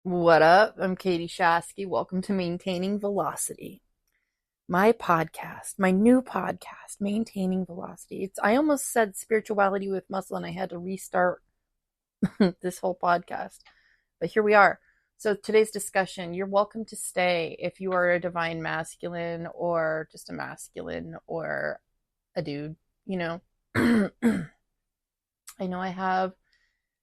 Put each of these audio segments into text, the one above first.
What up? I'm Katie Shasky. Welcome to Maintaining Velocity, my podcast, my new podcast, Maintaining Velocity. I almost said spirituality with muscle, and I had to restart this whole podcast, but here we are. So today's discussion, you're welcome to stay if you are a divine masculine or just a masculine or a dude. You know, I know I have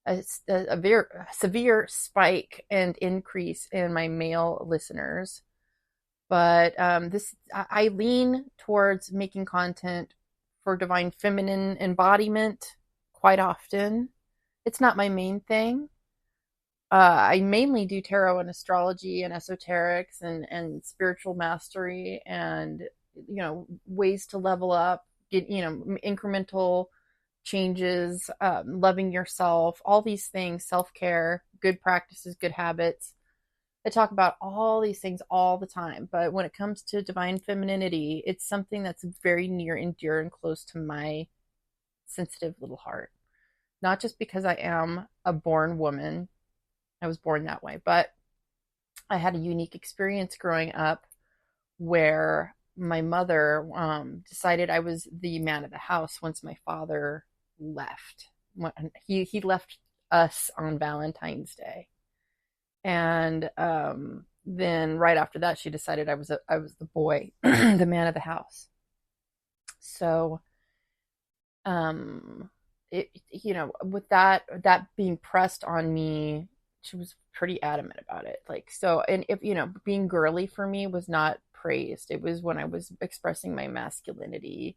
a very severe spike and increase in my male listeners, but I lean towards making content for divine feminine embodiment quite often. It's not my main thing. I mainly do tarot and astrology and esoterics and spiritual mastery and ways to level up, get incremental changes, loving yourself, all these things, self care, good practices, good habits. I talk about all these things all the time, but when it comes to divine femininity, it's something that's very near and dear and close to my sensitive little heart. Not just because I am a born woman, I was born that way, but I had a unique experience growing up where my mother decided I was the man of the house once my father left. He left us on Valentine's Day, and then right after that, she decided I was the boy, the man of the house. So, with that being pressed on me, she was pretty adamant about it. Like, so, and if being girly for me was not praised. It was when I was expressing my masculinity,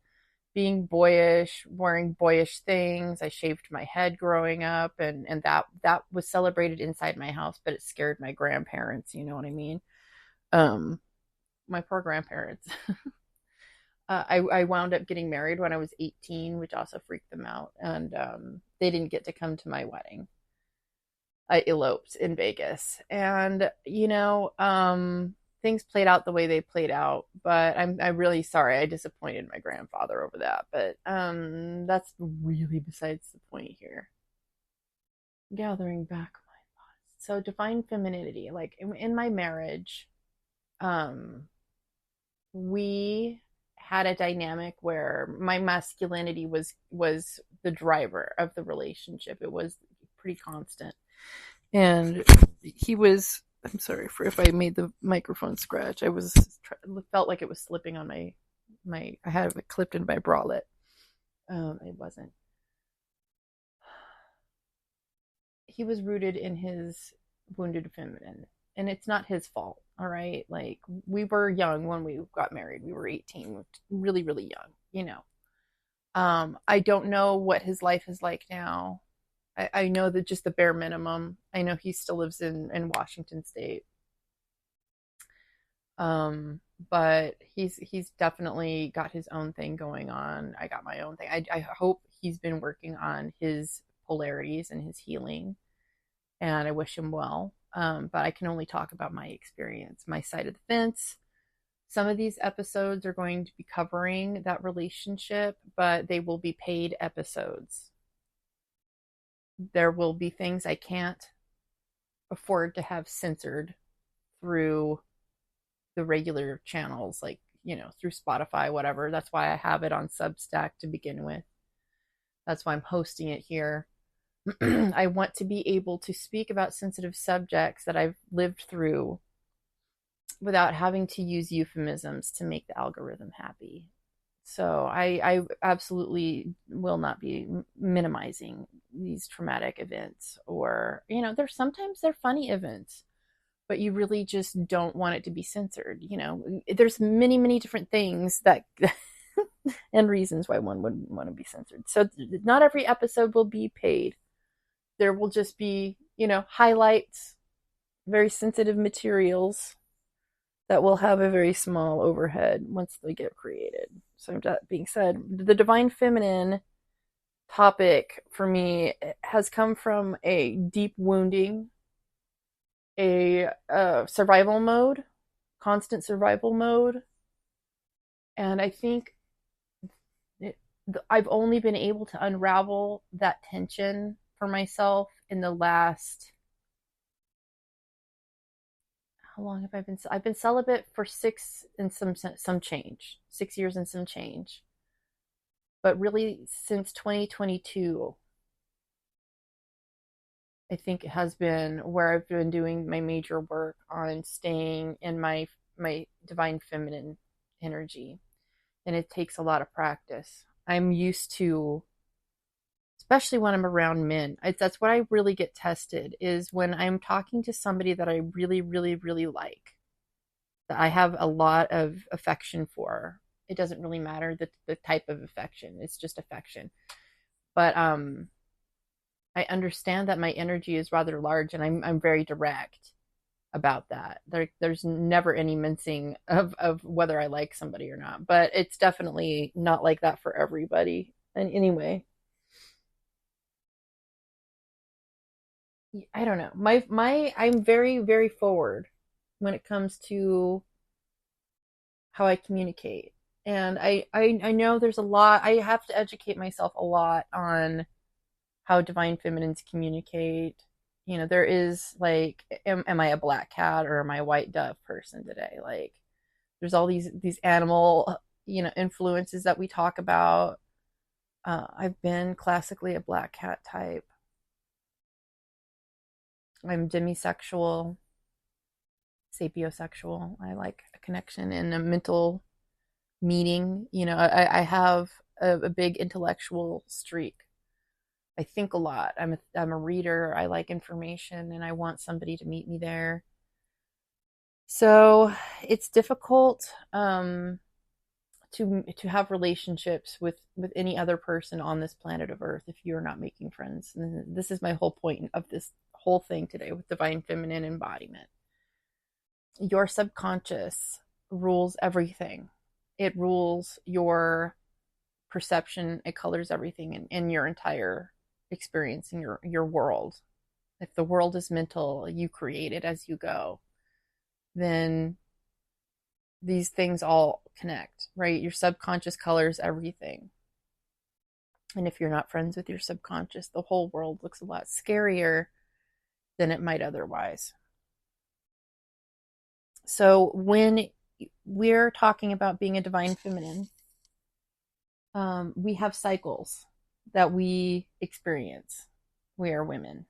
being boyish, wearing boyish things. I shaved my head growing up, and that was celebrated inside my house, but it scared my grandparents. You know what I mean? Um, my poor grandparents. I wound up getting married when I was 18, which also freaked them out, and they didn't get to come to my wedding. I eloped in Vegas, and things played out the way they played out. But I'm really sorry I disappointed my grandfather over that. But that's really besides the point here. Gathering back my thoughts. So divine femininity, like in my marriage, um, we had a dynamic where my masculinity was the driver of the relationship. It was pretty constant, and he was. I'm sorry for if I made the microphone scratch. I was felt like it was slipping on my. I had it clipped in my bralette. It wasn't. He was rooted in his wounded feminine, and it's not his fault. All right, like we were young when we got married. We were 18, really, really young. I don't know what his life is like now. I know that just the bare minimum. I know he still lives in Washington State. But he's definitely got his own thing going on. I got my own thing. I hope he's been working on his polarities and his healing, and I wish him well. But I can only talk about my experience, my side of the fence. Some of these episodes are going to be covering that relationship, but they will be paid episodes. There will be things I can't afford to have censored through the regular channels, like, through Spotify, whatever. That's why I have it on Substack to begin with. That's why I'm hosting it here. I want to be able to speak about sensitive subjects that I've lived through without having to use euphemisms to make the algorithm happy. So I absolutely will not be minimizing these traumatic events, or sometimes they're funny events, but you really just don't want it to be censored. There's many, many different things that and reasons why one wouldn't want to be censored. So not every episode will be paid. There will just be, highlights, very sensitive materials that will have a very small overhead once they get created. So that being said, the divine feminine topic for me has come from a deep wounding, a survival mode, constant survival mode. And I think I've only been able to unravel that tension for myself in the last how long have I been? I've been celibate for some change, 6 years and some change. But really, since 2022, I think it has been where I've been doing my major work on staying in my divine feminine energy, and it takes a lot of practice. I'm used to, especially when I'm around men. That's what I really get tested is when I'm talking to somebody that I really, really, really like, that I have a lot of affection for. It doesn't really matter the type of affection. It's just affection. But I understand that my energy is rather large, and I'm very direct about that. There's never any mincing of whether I like somebody or not. But it's definitely not like that for everybody. And anyway, I don't know. My I'm very, very forward when it comes to how I communicate. And I know there's a lot, I have to educate myself a lot on how divine feminines communicate. There is like, am I a black cat or am I a white dove person today? Like, there's all these animal, influences that we talk about. I've been classically a black cat type. I'm demisexual, sapiosexual. I like a connection and a mental meeting. I have a big intellectual streak. I think a lot. I'm a reader. I like information, and I want somebody to meet me there. So it's difficult to have relationships with any other person on this planet of Earth if you're not making friends. And this is my whole point of this whole thing today with divine feminine embodiment. Your subconscious rules everything. It rules your perception. It colors everything in your entire experience in your world. If the world is mental, you create it as you go, then these things all connect, right? Your subconscious colors everything. And if you're not friends with your subconscious, the whole world looks a lot scarier than it might otherwise. So when we're talking about being a divine feminine, we have cycles that we experience. We are women.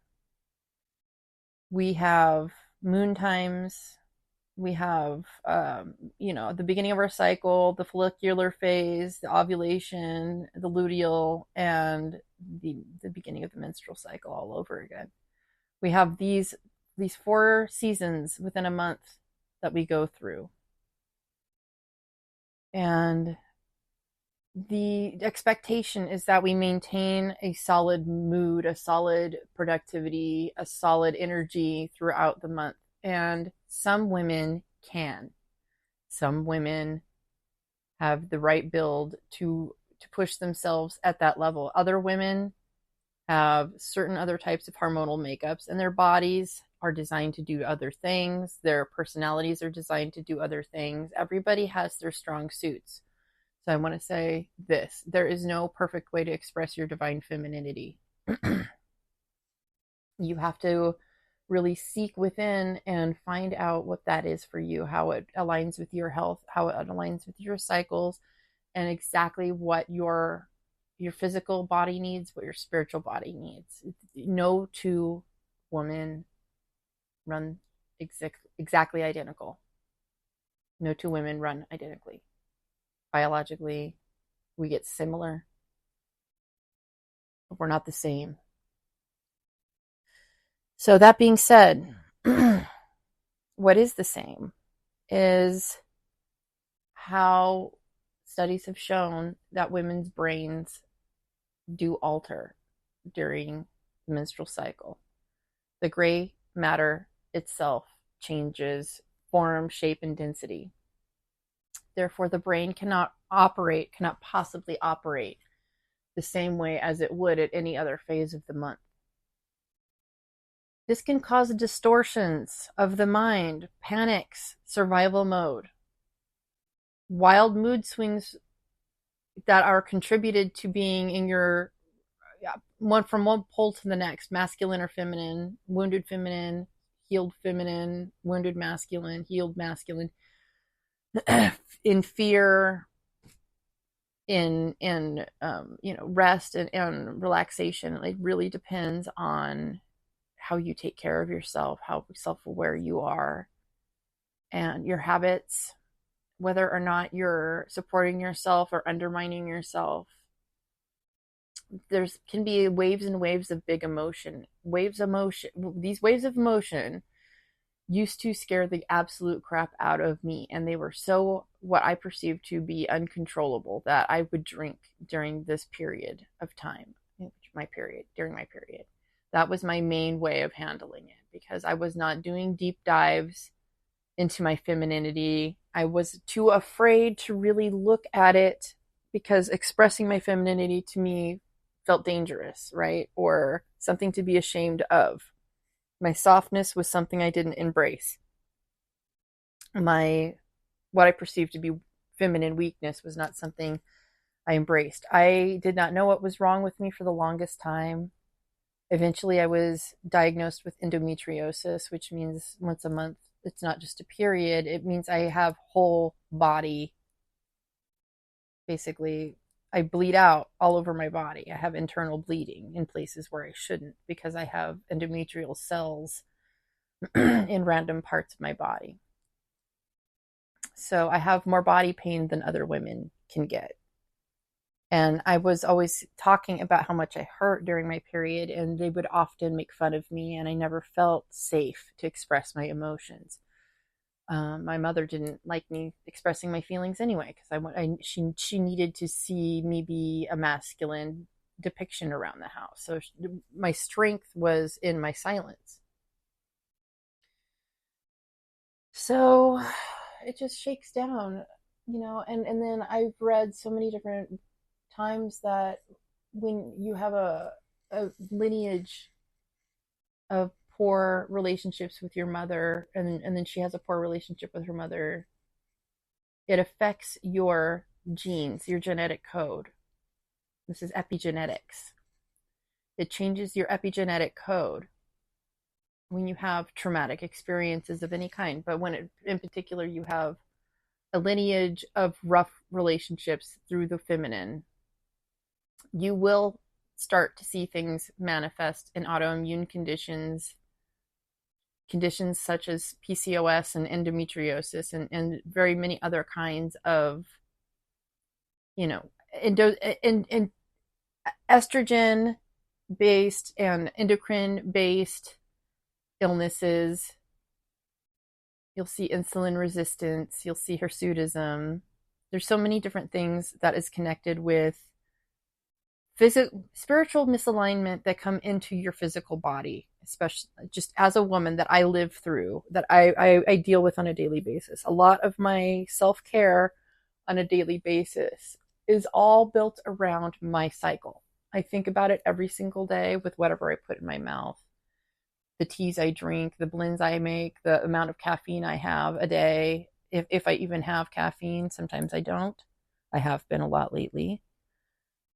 We have moon times. We have, the beginning of our cycle, the follicular phase, the ovulation, the luteal, and the beginning of the menstrual cycle all over again. We have these 4 seasons within a month that we go through. And the expectation is that we maintain a solid mood, a solid productivity, a solid energy throughout the month. And some women can. Some women have the right build to push themselves at that level. Other women have certain other types of hormonal makeups, and their bodies are designed to do other things. Their personalities are designed to do other things. Everybody has their strong suits. So I want to say this: there is no perfect way to express your divine femininity. You have to really seek within and find out what that is for you, how it aligns with your health, how it aligns with your cycles, and exactly what your physical body needs, what your spiritual body needs. No two women run exactly identical. No two women run identically. Biologically, we get similar, but we're not the same. So that being said, what is the same is how studies have shown that women's brains do alter during the menstrual cycle. The gray matter itself changes form, shape, and density. Therefore, the brain cannot possibly operate the same way as it would at any other phase of the month. This can cause distortions of the mind, panics, survival mode, wild mood swings that are contributed to being in your from one pole to the next, masculine or feminine, wounded feminine, healed feminine, wounded masculine, healed masculine, in fear, in rest and relaxation. It really depends on how you take care of yourself, how self-aware you are, and your habits, whether or not you're supporting yourself or undermining yourself. There's can be waves and waves of big emotion. These waves of emotion used to scare the absolute crap out of me, and they were so what I perceived to be uncontrollable that I would drink during this period of time, during my period. That was my main way of handling it, because I was not doing deep dives into my femininity. I was too afraid to really look at it, because expressing my femininity to me felt dangerous, right? Or something to be ashamed of. My softness was something I didn't embrace. What I perceived to be feminine weakness was not something I embraced. I did not know what was wrong with me for the longest time. Eventually, I was diagnosed with endometriosis, which means once a month. It's not just a period. It means I have whole body. Basically, I bleed out all over my body. I have internal bleeding in places where I shouldn't, because I have endometrial cells in random parts of my body. So I have more body pain than other women can get. And I was always talking about how much I hurt during my period, and they would often make fun of me, and I never felt safe to express my emotions. My mother didn't like me expressing my feelings anyway, because she needed to see me be a masculine depiction around the house. So my strength was in my silence. So it just shakes down, and then I've read so many different times that when you have a lineage of poor relationships with your mother, and then she has a poor relationship with her mother, it affects your genes, your genetic code. This is epigenetics. It changes your epigenetic code when you have traumatic experiences of any kind, but in particular you have a lineage of rough relationships through the feminine, you will start to see things manifest in autoimmune conditions such as PCOS and endometriosis, and very many other kinds of, and estrogen based and endocrine based illnesses. You'll see insulin resistance, you'll see hirsutism. There's so many different things that is connected with spiritual misalignment that come into your physical body, especially just as a woman, that I live through, that I deal with on a daily basis. A lot of my self-care on a daily basis is all built around my cycle. I think about it every single day with whatever I put in my mouth, the teas I drink, the blends I make, the amount of caffeine I have a day, if I even have caffeine. Sometimes I don't. I have been a lot lately.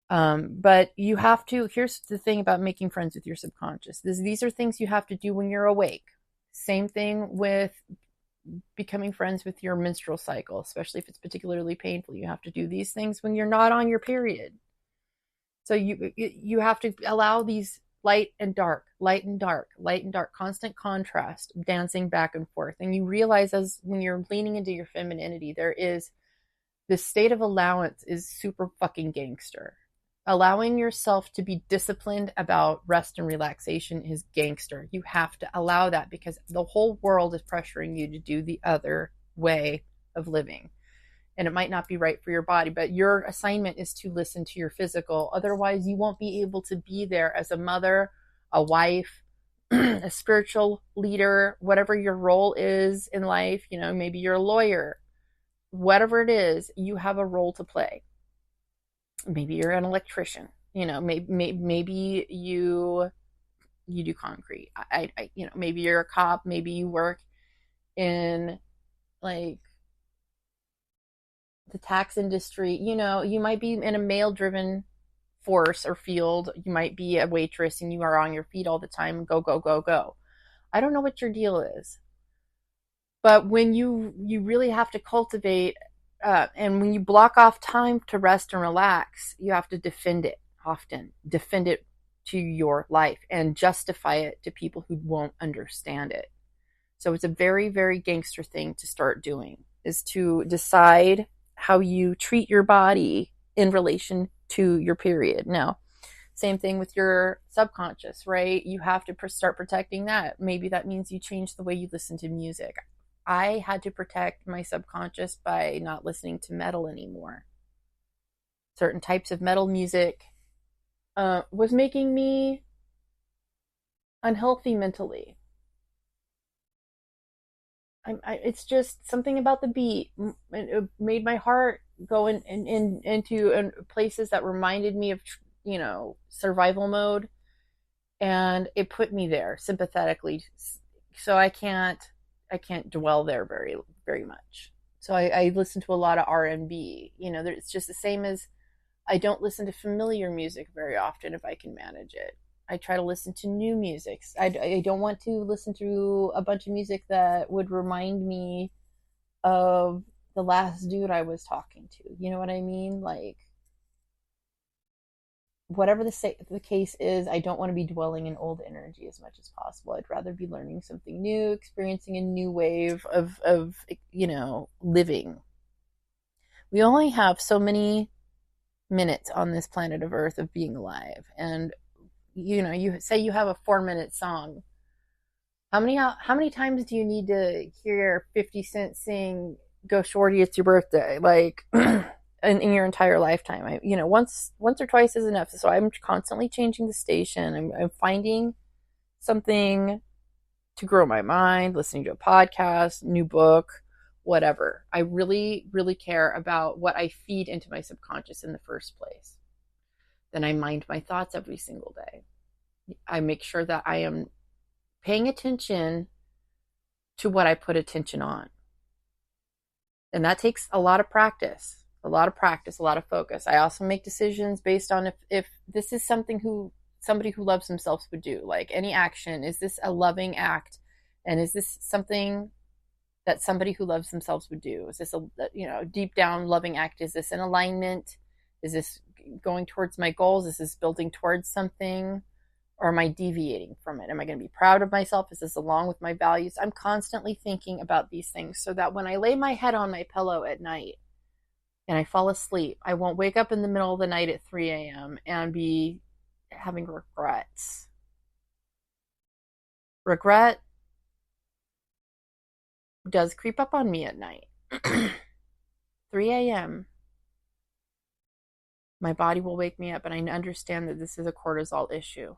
But you have to, here's the thing about making friends with your subconscious. These are things you have to do when you're awake. Same thing with becoming friends with your menstrual cycle, especially if it's particularly painful. You have to do these things when you're not on your period. So you have to allow these light and dark, light and dark, light and dark, constant contrast, dancing back and forth. And you realize, as when you're leaning into your femininity, there is this state of allowance is super fucking gangster. Allowing yourself to be disciplined about rest and relaxation is gangster. You have to allow that, because the whole world is pressuring you to do the other way of living. And it might not be right for your body, but your assignment is to listen to your physical. Otherwise, you won't be able to be there as a mother, a wife, a spiritual leader, whatever your role is in life. Maybe you're a lawyer. Whatever it is, you have a role to play. Maybe you're an electrician. Maybe you do concrete. Maybe you're a cop. Maybe you work in like the tax industry. You might be in a male driven force or field. You might be a waitress and you are on your feet all the time. Go, go, go, go. I don't know what your deal is. But when you really have to cultivate, and when you block off time to rest and relax, you have to defend it often. Defend it to your life and justify it to people who won't understand it. So it's a very, very gangster thing to start doing, is to decide how you treat your body in relation to your period. Now, same thing with your subconscious, right? You have to start protecting that. Maybe that means you change the way you listen to music. I had to protect my subconscious by not listening to metal anymore. Certain types of metal music was making me unhealthy mentally. It's just something about the beat. It made my heart go into places that reminded me of, survival mode, and it put me there sympathetically. So I can't dwell there very, very much. So I listen to a lot of R&B. It's just the same as I don't listen to familiar music very often if I can manage it. I try to listen to new music. I don't want to listen to a bunch of music that would remind me of the last dude I was talking to. You know what I mean? Like, whatever the case is, I don't want to be dwelling in old energy as much as possible. I'd rather be learning something new, experiencing a new wave of living. We only have so many minutes on this planet of Earth of being alive, and you say you have a 4-minute song. How many times do you need to hear 50 Cent sing "Go Shorty, It's Your Birthday"? Like, in your entire lifetime. Once or twice is enough. So I'm constantly changing the station. I'm finding something to grow my mind, listening to a podcast, new book, whatever. I really, really care about what I feed into my subconscious in the first place. Then I mind my thoughts every single day. I make sure that I am paying attention to what I put attention on. And that takes a lot of practice. A lot of focus. I also make decisions based on if this is somebody who loves themselves would do. Like, any action, is this a loving act? And is this something that somebody who loves themselves would do? Is this a deep down loving act? Is this in alignment? Is this going towards my goals? Is this building towards something? Or am I deviating from it? Am I going to be proud of myself? Is this along with my values? I'm constantly thinking about these things so that when I lay my head on my pillow at night and I fall asleep, I won't wake up in the middle of the night at 3 a.m. and be having regrets. Regret does creep up on me at night. 3 a.m. My body will wake me up, and I understand that this is a cortisol issue.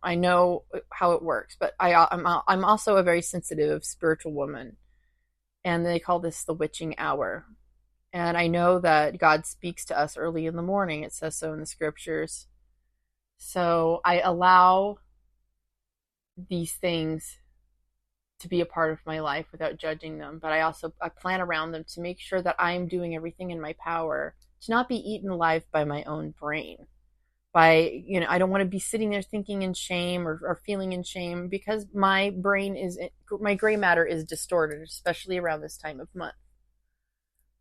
I know how it works, but I'm also a very sensitive spiritual woman, and they call this the witching hour. And I know that God speaks to us early in the morning. It says so in the scriptures. So I allow these things to be a part of my life without judging them. But I plan around them to make sure that I'm doing everything in my power to not be eaten alive by my own brain. I don't want to be sitting there thinking in shame or feeling in shame, because my gray matter is distorted, especially around this time of month.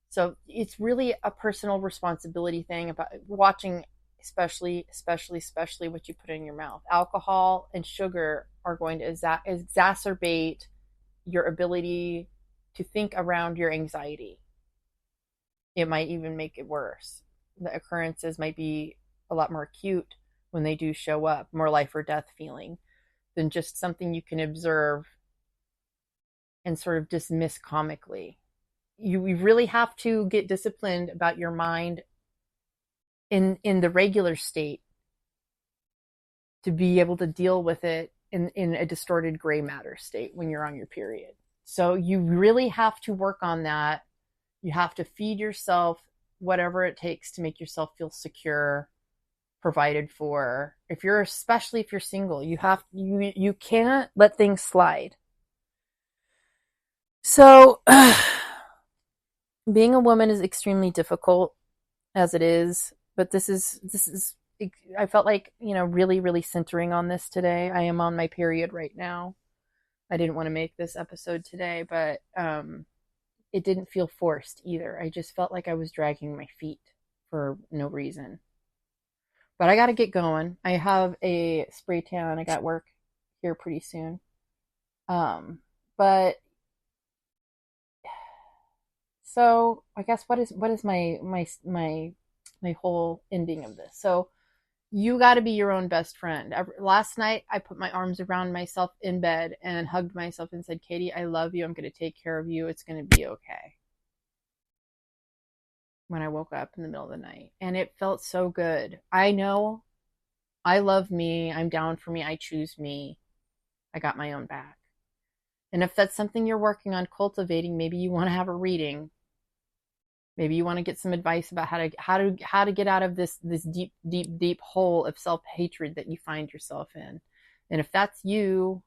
So it's really a personal responsibility thing about watching, especially what you put in your mouth. Alcohol and sugar are going to exacerbate your ability to think around your anxiety. It might even make it worse. The occurrences might be a lot more acute when they do show up, more life or death feeling than just something you can observe and sort of dismiss comically. You really have to get disciplined about your mind in the regular state to be able to deal with it in a distorted gray matter state when you're on your period. So you really have to work on that. You have to feed yourself whatever it takes to make yourself feel secure, provided for. Especially if you're single, you can't let things slide. So being a woman is extremely difficult as it is, but this is I felt like, really, really centering on this today. I am on my period right now. I didn't want to make this episode today, but it didn't feel forced either. I just felt like I was dragging my feet for no reason. But I got to get going. I have a spray tan. I got work here pretty soon. But so I guess what is my whole ending of this? So you got to be your own best friend. Last night, I put my arms around myself in bed and hugged myself and said, Katie, I love you. I'm going to take care of you. It's going to be okay. When I woke up in the middle of the night. And it felt so good. I know I love me. I'm down for me. I choose me. I got my own back. And if that's something you're working on cultivating, maybe you want to have a reading. Maybe you want to get some advice about how to get out of this deep hole of self-hatred that you find yourself in. And if that's you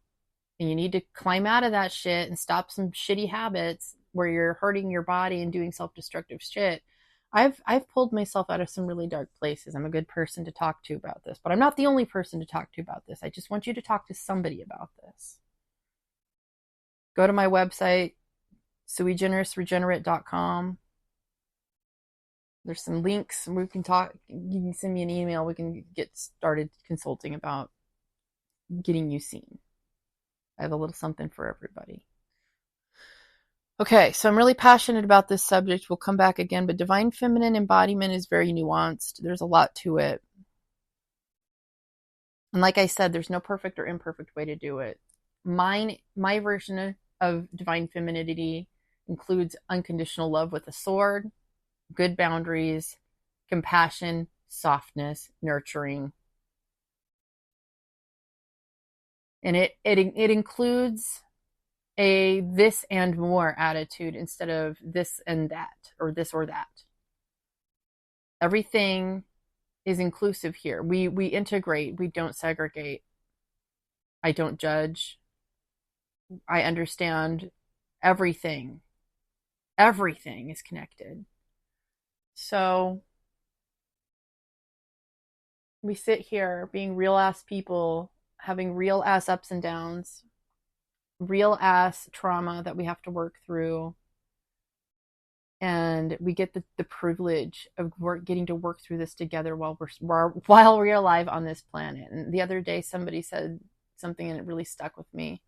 and you need to climb out of that shit and stop some shitty habits where you're hurting your body and doing self-destructive shit, I've pulled myself out of some really dark places. I'm a good person to talk to about this, but I'm not the only person to talk to about this. I just want you to talk to somebody about this. Go to my website, suigenerousregenerate.com. There's some links. We can talk. You can send me an email. We can get started consulting about getting you seen. I have a little something for everybody. Okay, so I'm really passionate about this subject. We'll come back again, but divine feminine embodiment is very nuanced. There's a lot to it. And like I said, there's no perfect or imperfect way to do it. My version of divine femininity includes unconditional love with a sword, good boundaries, compassion, softness, nurturing. And it includes a this and more attitude instead of this and that, or this or that. Everything is inclusive here. We integrate, we don't segregate. I don't judge. I understand everything. Everything is connected. So we sit here being real ass people, having real ass ups and downs, real ass trauma that we have to work through. And we get the privilege of getting to work through this together while we're alive on this planet. And the other day, somebody said something and it really stuck with me.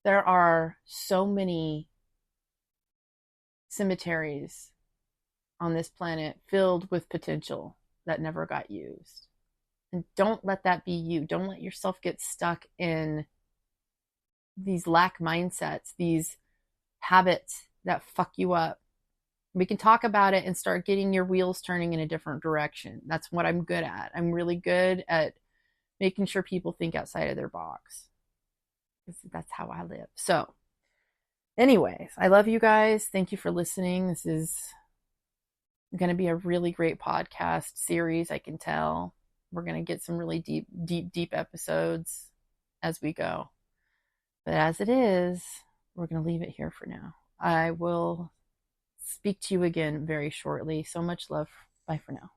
There are so many cemeteries on this planet filled with potential that never got used. And don't let that be you. Don't let yourself get stuck in these lack mindsets, these habits that fuck you up. We can talk about it and start getting your wheels turning in a different direction. That's what I'm good at. I'm really good at making sure people think outside of their box. That's how I live. So, anyways, I love you guys. Thank you for listening. This is going to be a really great podcast series, I can tell. We're going to get some really deep episodes as we go. But as it is, we're going to leave it here for now. I will speak to you again very shortly. So much love. Bye for now.